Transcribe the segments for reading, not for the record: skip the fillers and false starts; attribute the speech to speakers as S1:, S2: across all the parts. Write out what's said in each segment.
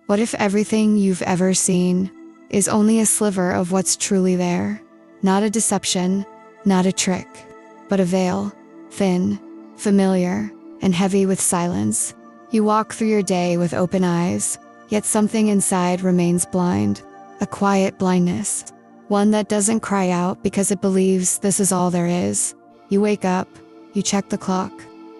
S1: What if everything you've ever seen is only a sliver of what's truly there? Not a deception, not a trick, but a veil, thin, familiar, and heavy with silence. You walk through your day with open eyes, yet something inside remains blind, a quiet blindness, one that doesn't cry out because it believes this is all there is. You wake up, you check the clock,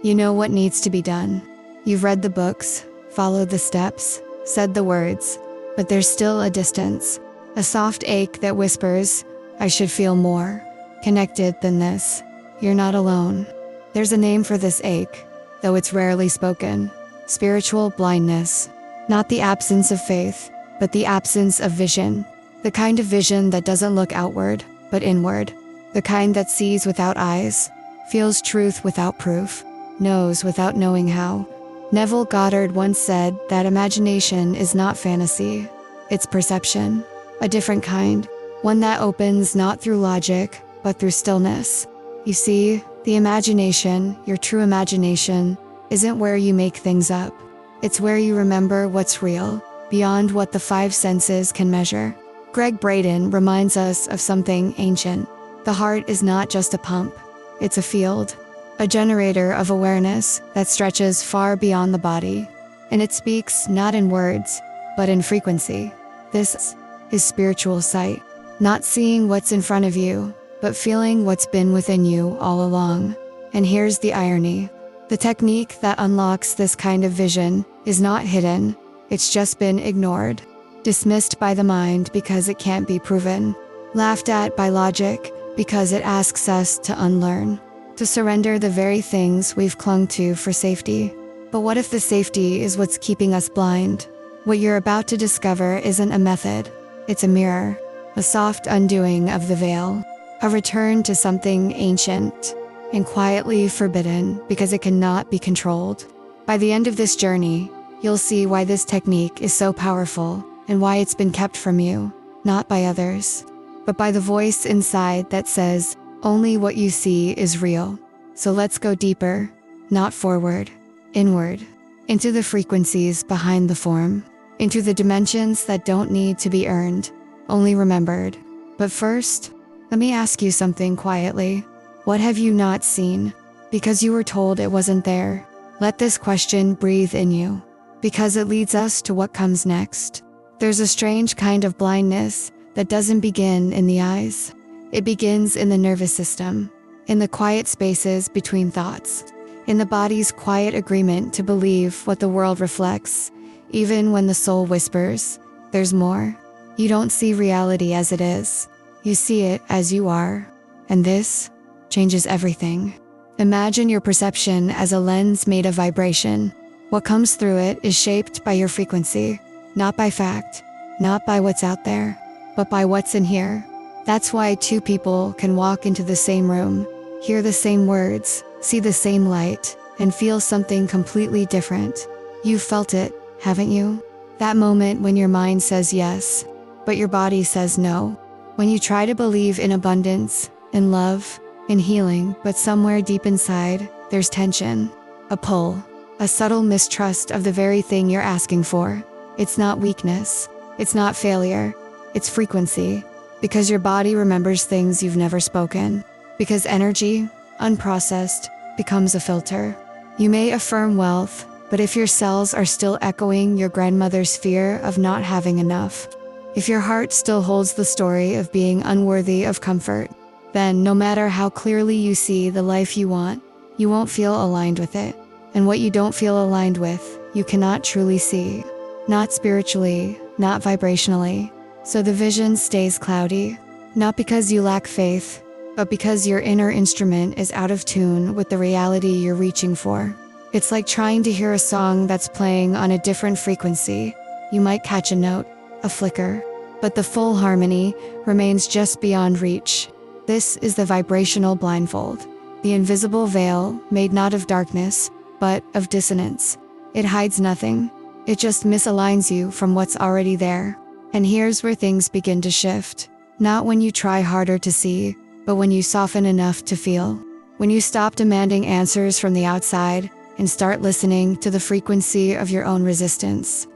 S1: you know what needs to be done. You've read the books, followed the steps, said the words, but there's still a distance, a soft ache that whispers, I should feel more connected than this. You're not alone. There's a name for this ache, though it's rarely spoken. Spiritual blindness. Not the absence of faith, but the absence of vision. The kind of vision that doesn't look outward, but inward. The kind that sees without eyes, feels truth without proof, knows without knowing how. Neville Goddard once said that imagination is not fantasy, it's perception. A different kind, one that opens not through logic, but through stillness. You see, the imagination, your true imagination, isn't where you make things up. It's where you remember what's real, beyond what the five senses can measure. Greg Braden reminds us of something ancient. The heart is not just a pump, it's a field, a generator of awareness that stretches far beyond the body. And it speaks not in words, but in frequency. This is spiritual sight, not seeing what's in front of you, but feeling what's been within you all along. And here's the irony. The technique that unlocks this kind of vision is not hidden, it's just been ignored, dismissed by the mind because it can't be proven, laughed at by logic because it asks us to unlearn, to surrender the very things we've clung to for safety. But what if the safety is what's keeping us blind? What you're about to discover isn't a method, it's a mirror, a soft undoing of the veil, a return to something ancient and quietly forbidden because it cannot be controlled. By the end of this journey, you'll see why this technique is so powerful and why it's been kept from you, not by others, but by the voice inside that says, only what you see is real. So let's go deeper, not forward, inward, into the frequencies behind the form, into the dimensions that don't need to be earned, only remembered. But first, let me ask you something quietly. What have you not seen? Because you were told it wasn't there. Let this question breathe in you, because it leads us to what comes next. There's a strange kind of blindness that doesn't begin in the eyes. It begins in the nervous system, in the quiet spaces between thoughts, in the body's quiet agreement to believe what the world reflects, even when the soul whispers, there's more. You don't see reality as it is. You see it as you are. And this changes everything. Imagine your perception as a lens made of vibration. What comes through it is shaped by your frequency, not by fact, not by what's out there, but by what's in here. That's why two people can walk into the same room, hear the same words, see the same light, and feel something completely different. You've felt it, haven't you? That moment when your mind says yes, but your body says no. When you try to believe in abundance, in love, in healing, but somewhere deep inside, there's tension, a pull, a subtle mistrust of the very thing you're asking for. It's not weakness, it's not failure, it's frequency, because your body remembers things you've never spoken, because energy, unprocessed, becomes a filter. You may affirm wealth, but if your cells are still echoing your grandmother's fear of not having enough, if your heart still holds the story of being unworthy of comfort, then no matter how clearly you see the life you want, you won't feel aligned with it. And what you don't feel aligned with, you cannot truly see. Not spiritually, not vibrationally. So the vision stays cloudy, not because you lack faith, but because your inner instrument is out of tune with the reality you're reaching for. It's like trying to hear a song that's playing on a different frequency. You might catch a note, a flicker, but the full harmony remains just beyond reach. This is the vibrational blindfold, the invisible veil made not of darkness, but of dissonance. It hides nothing, it just misaligns you from what's already there. And here's where things begin to shift. Not when you try harder to see, but when you soften enough to feel. When you stop demanding answers from the outside and start listening to the frequency of your own resistance.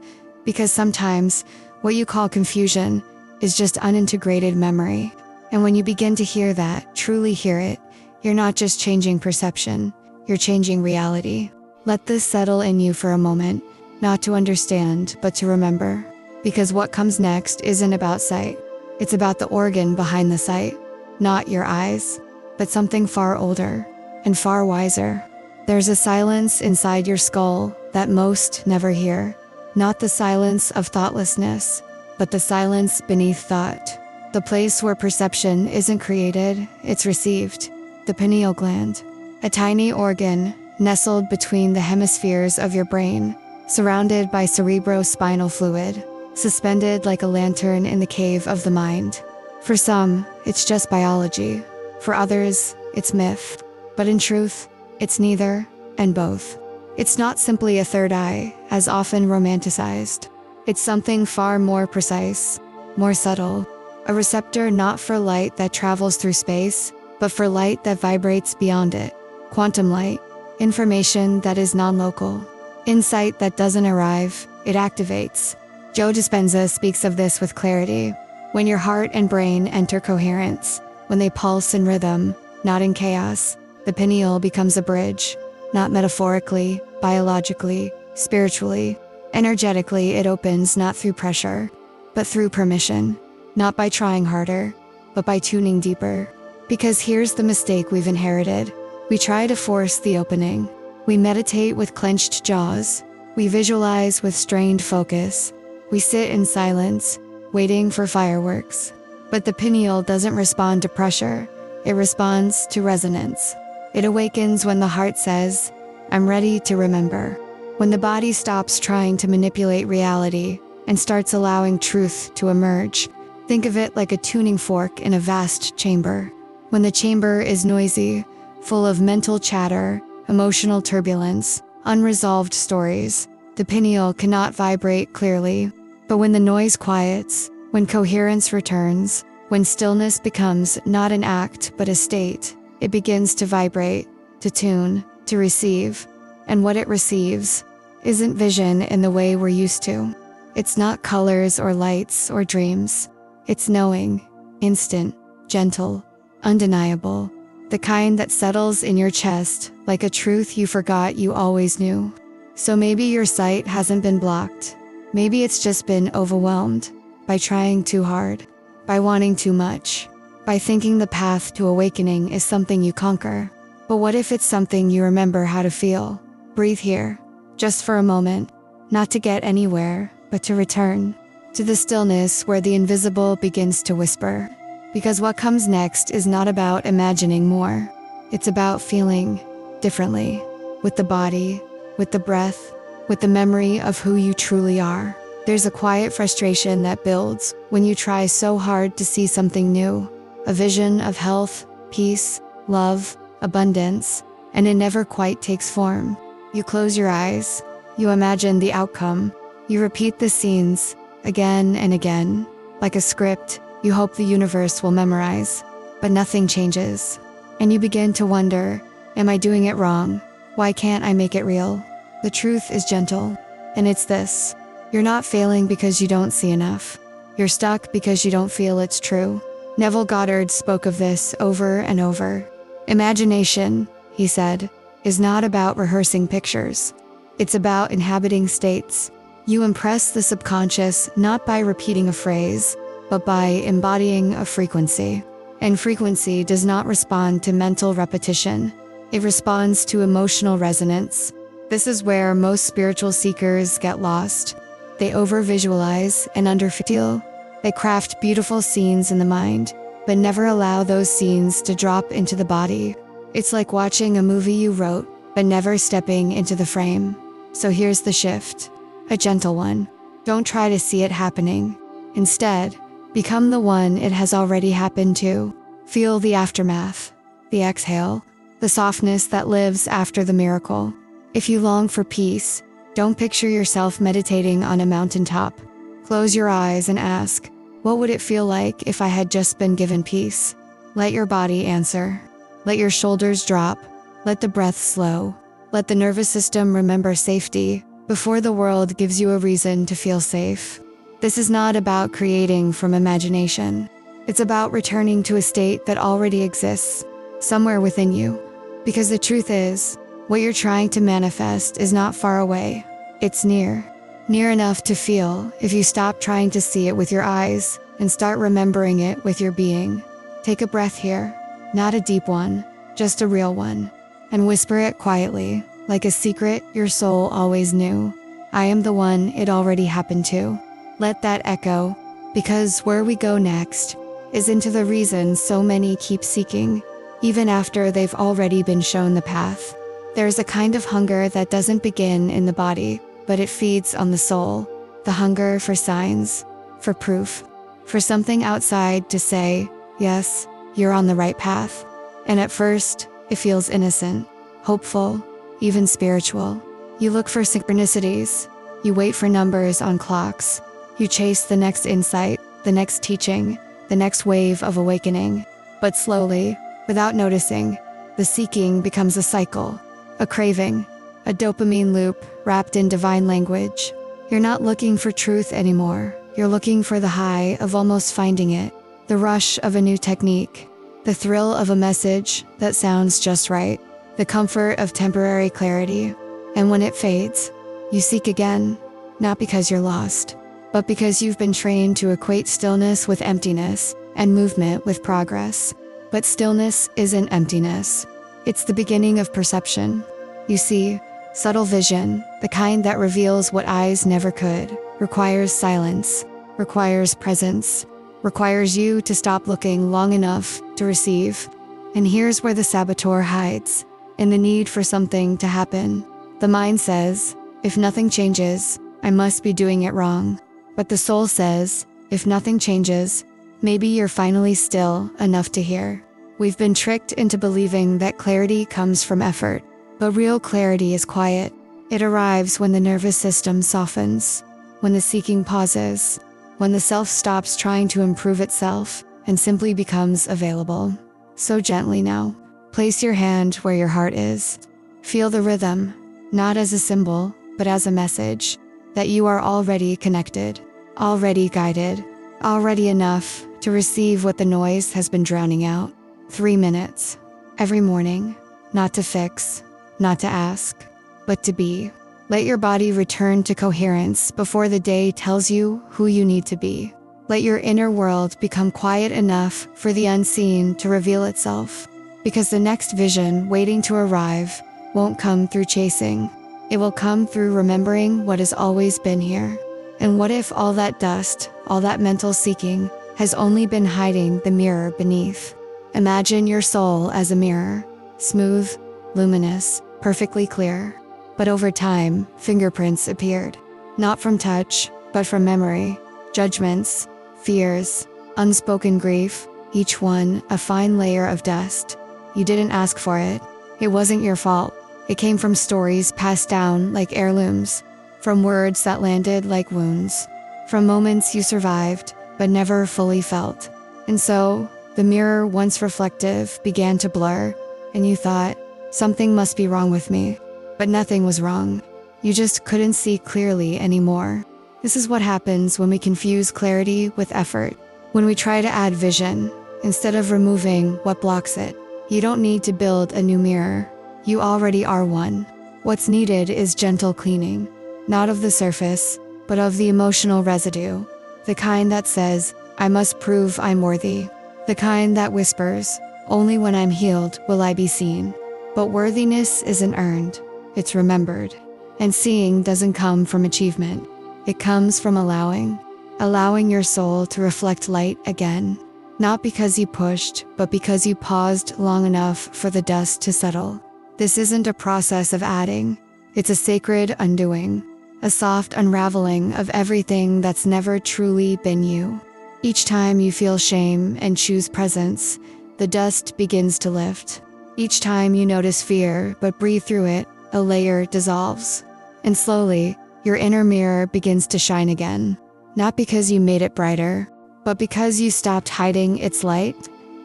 S1: Because sometimes what you call confusion is just unintegrated memory. And when you begin to hear that, truly hear it, you're not just changing perception, you're changing reality. Let this settle in you for a moment, not to understand, but to remember. Because what comes next isn't about sight. It's about the organ behind the sight. Not your eyes, but something far older and far wiser. There's a silence inside your skull that most never hear. Not the silence of thoughtlessness, but the silence beneath thought. The place where perception isn't created, it's received. The pineal gland. A tiny organ nestled between the hemispheres of your brain, surrounded by cerebrospinal fluid, suspended like a lantern in the cave of the mind. For some, it's just biology. For others, it's myth. But in truth, it's neither, and both. It's not simply a third eye, as often romanticized. It's something far more precise, more subtle. A receptor not for light that travels through space, but for light that vibrates beyond it. Quantum light. Information that is non-local. Insight that doesn't arrive, it activates. Joe Dispenza speaks of this with clarity. When your heart and brain enter coherence, when they pulse in rhythm, not in chaos, the pineal becomes a bridge. Not metaphorically, biologically, spiritually. Energetically, it opens not through pressure, but through permission. Not by trying harder, but by tuning deeper. Because here's the mistake we've inherited. We try to force the opening. We meditate with clenched jaws. We visualize with strained focus. We sit in silence, waiting for fireworks. But the pineal doesn't respond to pressure. It responds to resonance. It awakens when the heart says, "I'm ready to remember." When the body stops trying to manipulate reality and starts allowing truth to emerge. Think of it like a tuning fork in a vast chamber. When the chamber is noisy, full of mental chatter, emotional turbulence, unresolved stories, the pineal cannot vibrate clearly. But when the noise quiets, when coherence returns, when stillness becomes not an act but a state, it begins to vibrate, to tune, to receive. And what it receives isn't vision in the way we're used to. It's not colors or lights or dreams. It's knowing, instant, gentle, undeniable, the kind that settles in your chest like a truth you forgot you always knew. So maybe your sight hasn't been blocked. Maybe it's just been overwhelmed by trying too hard, by wanting too much, by thinking the path to awakening is something you conquer. But what if it's something you remember how to feel? Breathe here, just for a moment, not to get anywhere, but to return to the stillness where the invisible begins to whisper. Because what comes next is not about imagining more. It's about feeling differently, with the body, with the breath, with the memory of who you truly are. There's a quiet frustration that builds when you try so hard to see something new, a vision of health, peace, love, abundance, and it never quite takes form. You close your eyes, you imagine the outcome, you repeat the scenes again and again. Like a script, you hope the universe will memorize, but nothing changes. And you begin to wonder, am I doing it wrong? Why can't I make it real? The truth is gentle, and it's this. You're not failing because you don't see enough. You're stuck because you don't feel it's true. Neville Goddard spoke of this over and over. Imagination, he said, is not about rehearsing pictures. It's about inhabiting states. You impress the subconscious not by repeating a phrase, but by embodying a frequency. And frequency does not respond to mental repetition. It responds to emotional resonance. This is where most spiritual seekers get lost. They over-visualize and under-feel. They craft beautiful scenes in the mind, but never allow those scenes to drop into the body. It's like watching a movie you wrote, but never stepping into the frame. So here's the shift. A gentle one. Don't try to see it happening. Instead, become the one it has already happened to. Feel the aftermath, the exhale, the softness that lives after the miracle. If you long for peace, don't picture yourself meditating on a mountaintop. Close your eyes and ask, what would it feel like if I had just been given peace? Let your body answer. Let your shoulders drop. Let the breath slow. Let the nervous system remember safety, before the world gives you a reason to feel safe. This is not about creating from imagination. It's about returning to a state that already exists, somewhere within you. Because the truth is, what you're trying to manifest is not far away. It's near. Near enough to feel if you stop trying to see it with your eyes and start remembering it with your being. Take a breath here, not a deep one, just a real one, and whisper it quietly, like a secret your soul always knew. I am the one it already happened to. Let that echo, because where we go next is into the reason so many keep seeking, even after they've already been shown the path. There's a kind of hunger that doesn't begin in the body, but it feeds on the soul. The hunger for signs, for proof, for something outside to say, yes, you're on the right path. And at first, it feels innocent, hopeful, even spiritual. You look for synchronicities. You wait for numbers on clocks. You chase the next insight, the next teaching, the next wave of awakening. But slowly, without noticing, the seeking becomes a cycle, a craving, a dopamine loop wrapped in divine language. You're not looking for truth anymore. You're looking for the high of almost finding it, the rush of a new technique, the thrill of a message that sounds just right, the comfort of temporary clarity. And when it fades, you seek again, not because you're lost, but because you've been trained to equate stillness with emptiness and movement with progress. But stillness isn't emptiness. It's the beginning of perception. You see, subtle vision, the kind that reveals what eyes never could, requires silence, requires presence, requires you to stop looking long enough to receive. And here's where the saboteur hides, in the need for something to happen. The mind says, if nothing changes, I must be doing it wrong. But the soul says, if nothing changes, maybe you're finally still enough to hear. We've been tricked into believing that clarity comes from effort. But real clarity is quiet. It arrives when the nervous system softens, when the seeking pauses, when the self stops trying to improve itself and simply becomes available. So gently now, place your hand where your heart is. Feel the rhythm, not as a symbol, but as a message that you are already connected, already guided, already enough to receive what the noise has been drowning out. 3 minutes. Every morning, not to fix, not to ask, but to be. Let your body return to coherence before the day tells you who you need to be. Let your inner world become quiet enough for the unseen to reveal itself. Because the next vision waiting to arrive won't come through chasing. It will come through remembering what has always been here. And what if all that dust, all that mental seeking, has only been hiding the mirror beneath? Imagine your soul as a mirror, smooth, luminous, perfectly clear. But over time, fingerprints appeared. Not from touch, but from memory, judgments, fears, unspoken grief, each one a fine layer of dust. You didn't ask for it. It wasn't your fault. It came from stories passed down like heirlooms, from words that landed like wounds, from moments you survived, but never fully felt. And so, the mirror once reflective began to blur, and you thought, something must be wrong with me. But nothing was wrong. You just couldn't see clearly anymore. This is what happens when we confuse clarity with effort. When we try to add vision, instead of removing what blocks it. You don't need to build a new mirror. You already are one. What's needed is gentle cleaning. Not of the surface, but of the emotional residue. The kind that says, I must prove I'm worthy. The kind that whispers, only when I'm healed will I be seen. But worthiness isn't earned, it's remembered. And seeing doesn't come from achievement. It comes from allowing your soul to reflect light again. Not because you pushed, but because you paused long enough for the dust to settle. This isn't a process of adding, it's a sacred undoing. A soft unraveling of everything that's never truly been you. Each time you feel shame and choose presence, the dust begins to lift. Each time you notice fear but breathe through it, a layer dissolves. And slowly, your inner mirror begins to shine again. Not because you made it brighter, but because you stopped hiding its light.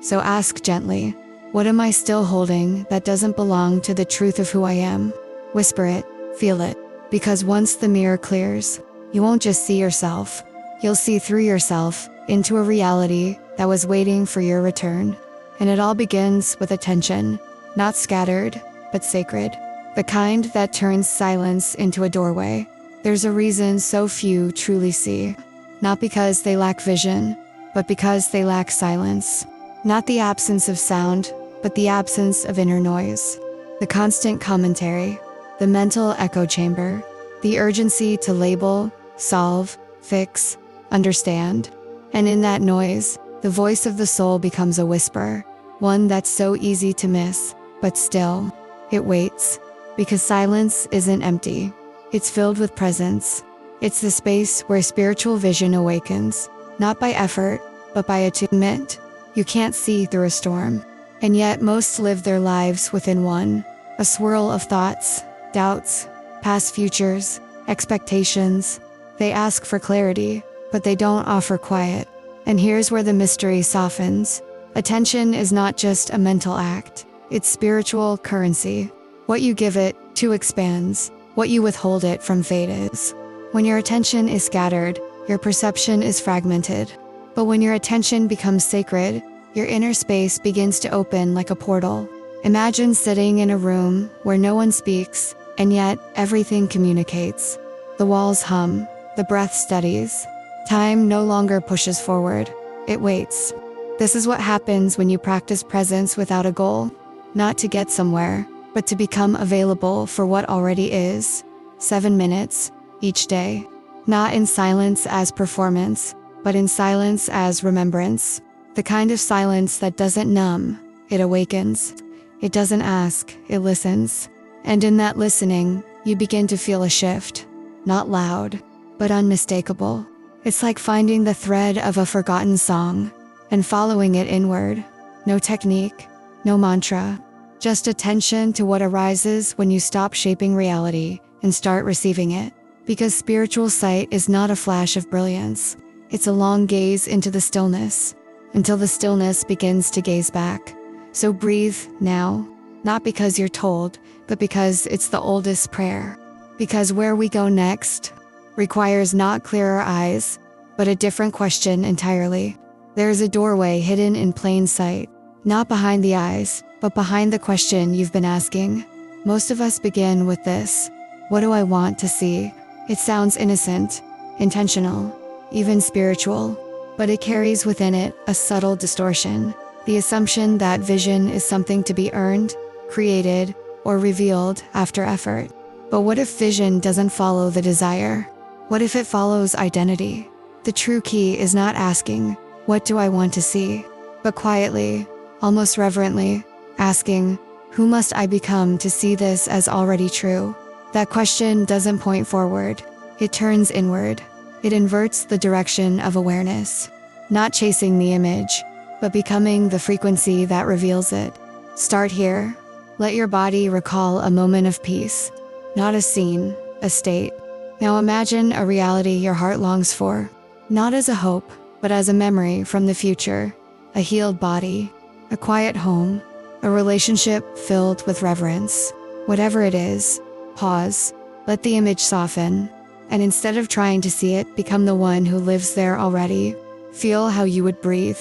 S1: So ask gently, what am I still holding that doesn't belong to the truth of who I am? Whisper it, feel it, Because once the mirror clears, you won't just see yourself, you'll see through yourself into a reality that was waiting for your return. And it all begins with attention, not scattered, but sacred. The kind that turns silence into a doorway. There's a reason so few truly see. Not because they lack vision, but because they lack silence. Not the absence of sound, but the absence of inner noise. The constant commentary, the mental echo chamber, the urgency to label, solve, fix, understand. And in that noise, the voice of the soul becomes a whisper, one that's so easy to miss, but still, it waits. Because silence isn't empty. It's filled with presence. It's the space where spiritual vision awakens, not by effort, but by attunement. You can't see through a storm. And yet most live their lives within one. A swirl of thoughts, doubts, past futures, expectations. They ask for clarity, but they don't offer quiet. And here's where the mystery softens. Attention is not just a mental act. It's spiritual currency. What you give it to expands. What you withhold it from fades. When your attention is scattered, your perception is fragmented. But when your attention becomes sacred, your inner space begins to open like a portal. Imagine sitting in a room where no one speaks, and yet everything communicates. The walls hum, the breath steadies. Time no longer pushes forward, it waits. This is what happens when you practice presence without a goal. Not to get somewhere, but to become available for what already is. 7 minutes, each day. Not in silence as performance, but in silence as remembrance. The kind of silence that doesn't numb, it awakens. It doesn't ask, it listens. And in that listening, you begin to feel a shift. Not loud, but unmistakable. It's like finding the thread of a forgotten song and following it inward. No technique, no mantra, just attention to what arises when you stop shaping reality and start receiving it. Because spiritual sight is not a flash of brilliance. It's a long gaze into the stillness, until the stillness begins to gaze back. So breathe now, not because you're told, but because it's the oldest prayer. Because where we go next requires not clearer eyes, but a different question entirely. There's a doorway hidden in plain sight, not behind the eyes, but behind the question you've been asking. Most of us begin with this: what do I want to see? It sounds innocent, intentional, even spiritual, but it carries within it a subtle distortion. The assumption that vision is something to be earned, created, or revealed after effort. But what if vision doesn't follow the desire? What if it follows identity? The true key is not asking, what do I want to see? But quietly, almost reverently, asking, who must I become to see this as already true? That question doesn't point forward. It turns inward. It inverts the direction of awareness. Not chasing the image, but becoming the frequency that reveals it. Start here. Let your body recall a moment of peace. Not a scene, a state. Now imagine a reality your heart longs for. Not as a hope, but as a memory from the future. A healed body, a quiet home, a relationship filled with reverence. Whatever it is, pause, let the image soften, and instead of trying to see it, become the one who lives there already. Feel how you would breathe.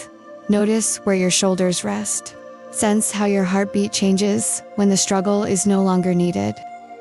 S1: Notice where your shoulders rest. Sense how your heartbeat changes when the struggle is no longer needed.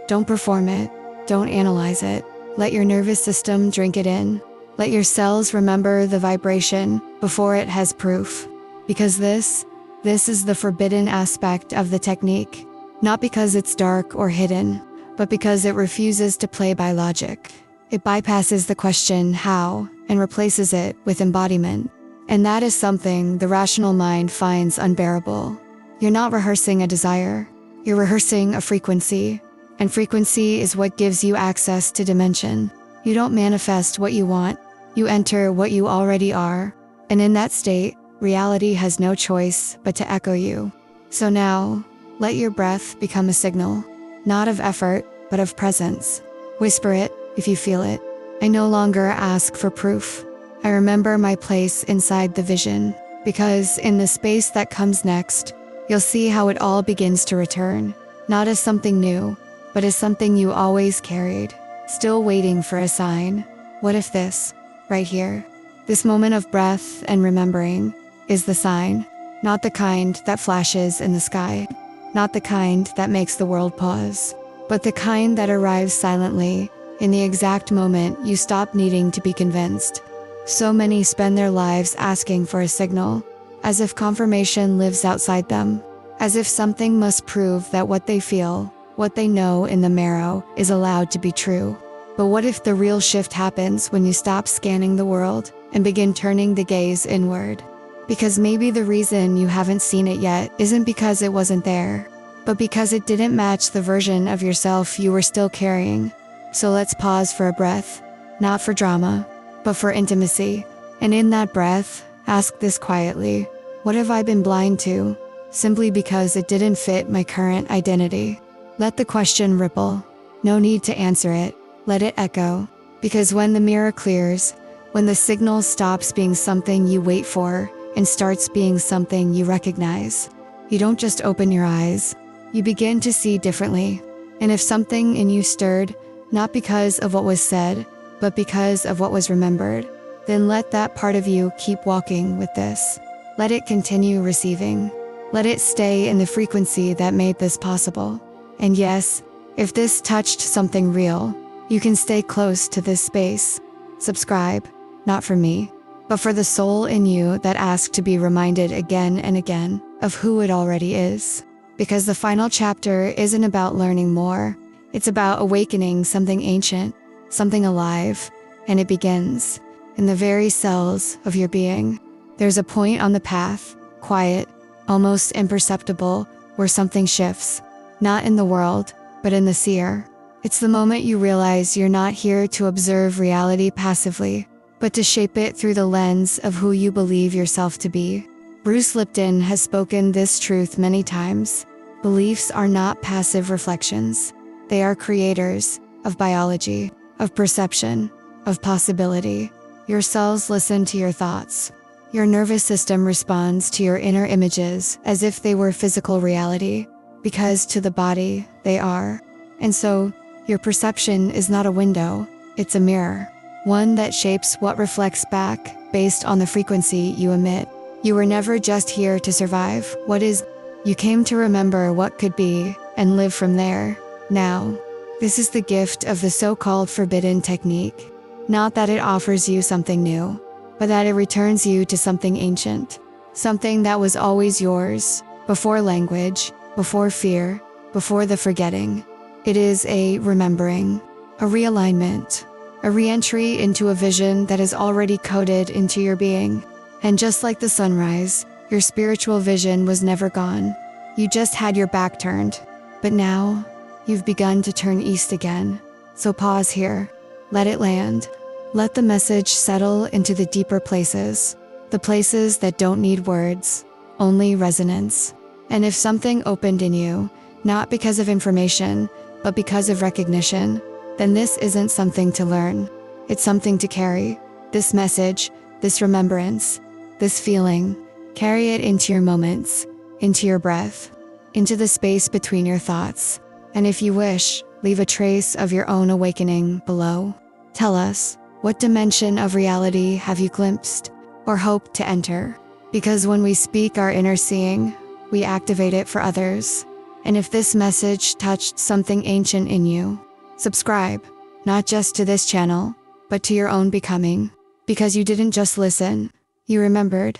S1: Don't perform it. Don't analyze it. Let your nervous system drink it in. Let your cells remember the vibration before it has proof. Because this is the forbidden aspect of the technique. Not because it's dark or hidden, but because it refuses to play by logic. It bypasses the question how and replaces it with embodiment. And that is something the rational mind finds unbearable. You're not rehearsing a desire. You're rehearsing a frequency. And frequency is what gives you access to dimension. You don't manifest what you want. You enter what you already are. And in that state, reality has no choice but to echo you. So now, let your breath become a signal, not of effort, but of presence. Whisper it if you feel it. I no longer ask for proof. I remember my place inside the vision, because in the space that comes next, you'll see how it all begins to return, not as something new, but as something you always carried, still waiting for a sign. What if this, right here, this moment of breath and remembering, is the sign? Not the kind that flashes in the sky, not the kind that makes the world pause, but the kind that arrives silently, in the exact moment you stop needing to be convinced. So many spend their lives asking for a signal, as if confirmation lives outside them, as if something must prove that what they feel, what they know in the marrow, is allowed to be true. But what if the real shift happens when you stop scanning the world and begin turning the gaze inward? Because maybe the reason you haven't seen it yet isn't because it wasn't there, but because it didn't match the version of yourself you were still carrying. So let's pause for a breath, not for drama, but for intimacy. And in that breath, ask this quietly: what have I been blind to, simply because it didn't fit my current identity? Let the question ripple. No need to answer it. Let it echo. Because when the mirror clears, when the signal stops being something you wait for and starts being something you recognize, you don't just open your eyes, you begin to see differently. And if something in you stirred, not because of what was said, but because of what was remembered, then let that part of you keep walking with this. Let it continue receiving. Let it stay in the frequency that made this possible. And yes, if this touched something real, you can stay close to this space. Subscribe, not for me, but for the soul in you that asks to be reminded again and again of who it already is. Because the final chapter isn't about learning more, it's about awakening something ancient, something alive, and it begins in the very cells of your being. There's a point on the path, quiet, almost imperceptible, where something shifts, not in the world, but in the seer. It's the moment you realize you're not here to observe reality passively, but to shape it through the lens of who you believe yourself to be. Bruce Lipton has spoken this truth many times. Beliefs are not passive reflections. They are creators of biology, of perception, of possibility. Your cells listen to your thoughts. Your nervous system responds to your inner images as if they were physical reality, because to the body, they are. And so, your perception is not a window, it's a mirror. One that shapes what reflects back based on the frequency you emit. You were never just here to survive what is. You came to remember what could be and live from there. Now, this is the gift of the so-called forbidden technique. Not that it offers you something new, but that it returns you to something ancient. Something that was always yours, before language, before fear, before the forgetting. It is a remembering, a realignment, a re-entry into a vision that is already coded into your being. And just like the sunrise, your spiritual vision was never gone. You just had your back turned. But now, you've begun to turn east again. So pause here. Let it land. Let the message settle into the deeper places. The places that don't need words, only resonance. And if something opened in you, not because of information, but because of recognition, then this isn't something to learn. It's something to carry. This message, this remembrance, this feeling, carry it into your moments, into your breath, into the space between your thoughts. And if you wish, leave a trace of your own awakening below. Tell us, what dimension of reality have you glimpsed or hope to enter? Because when we speak our inner seeing, we activate it for others. And if this message touched something ancient in you, subscribe, not just to this channel, but to your own becoming. Because you didn't just listen, you remembered.